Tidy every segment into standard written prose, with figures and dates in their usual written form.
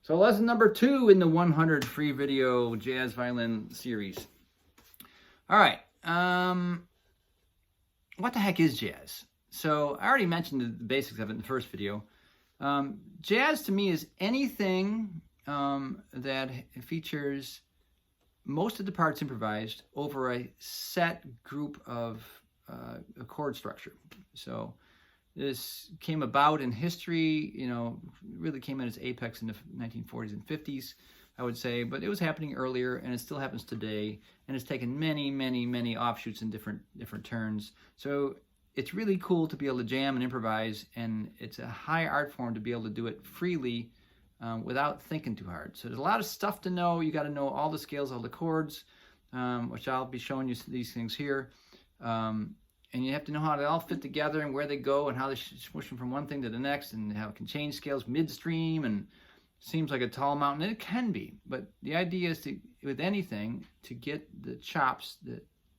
So lesson number 2 in the 100 free video jazz violin series. All right, what the heck is jazz? So I already mentioned the basics of it in the first video. Jazz to me is anything that features most of the parts improvised over a set group of a chord structure. So this came about in history, really came at its apex in the 1940s and 50s, I would say, but it was happening earlier, and it still happens today, and it's taken many, many, many offshoots in different turns. So it's really cool to be able to jam and improvise, and it's a high art form to be able to do it freely without thinking too hard. So there's a lot of stuff to know. You got to know all the scales, all the chords, which I'll be showing you these things here. And you have to know how they all fit together and where they go and how they switch them from one thing to the next, and how it can change scales midstream, and seems like a tall mountain. And it can be, but the idea is to, with anything, to get the chops,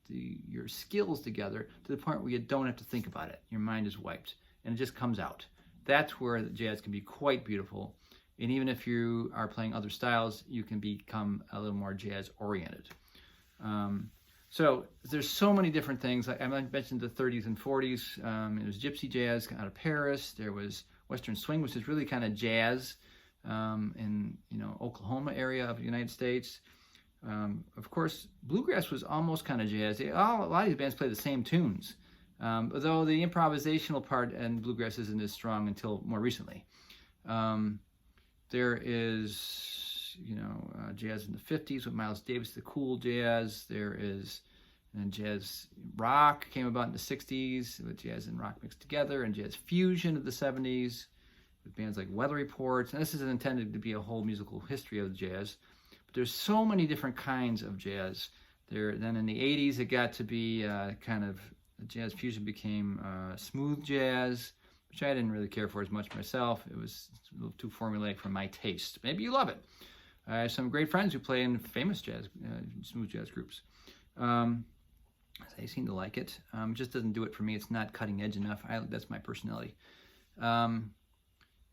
your skills together to the point where you don't have to think about it. Your mind is wiped and it just comes out. That's where the jazz can be quite beautiful. And even if you are playing other styles, you can become a little more jazz oriented. So there's so many different things. Like I mentioned the 30s and 40s. It was gypsy jazz out of Paris. There was Western swing, which is really kind of jazz in Oklahoma area of the United States. Of course, bluegrass was almost kind of jazz. A lot of these bands play the same tunes, although the improvisational part in bluegrass isn't as strong until more recently. There is jazz in the 50s with Miles Davis, the cool jazz. There is jazz rock came about in the 60s with jazz and rock mixed together, and jazz fusion of the 70s with bands like Weather Reports. And this is intended to be a whole musical history of jazz. But there's so many different kinds of jazz. Then in the 80s, it got to be kind of jazz fusion became smooth jazz, which I didn't really care for as much myself. It was a little too formulaic for my taste. Maybe you love it. I have some great friends who play in famous jazz, smooth jazz groups. They seem to like it. It just doesn't do it for me. It's not cutting edge enough. That's my personality. And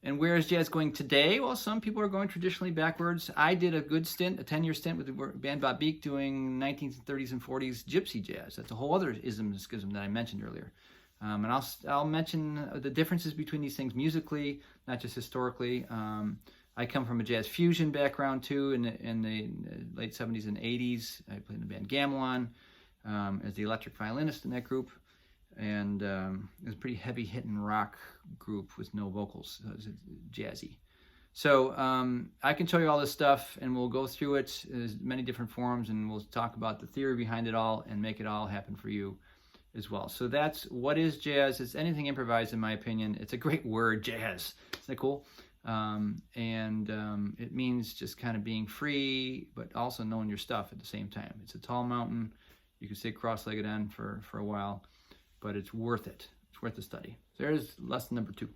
where is jazz going today? Well, some people are going traditionally backwards. I did a good stint, a 10-year stint with the band Bob Beek doing 1930s and 40s gypsy jazz. That's a whole other ism and schism that I mentioned earlier. And I'll mention the differences between these things musically, not just historically. I come from a jazz fusion background too in the late 70s and 80s. I played in the band Gamelan as the electric violinist in that group. And it was a pretty heavy-hitting rock group with no vocals. So it was jazzy. So I can show you all this stuff, and we'll go through it. There's many different forms, and we'll talk about the theory behind it all and make it all happen for you as well. So that's what is jazz. It's anything improvised, in my opinion. It's a great word, jazz. Isn't that cool? It means just kind of being free, but also knowing your stuff at the same time. It's a tall mountain. You can stay cross-legged on for a while, but it's worth it. It's worth the study. There's lesson number 2.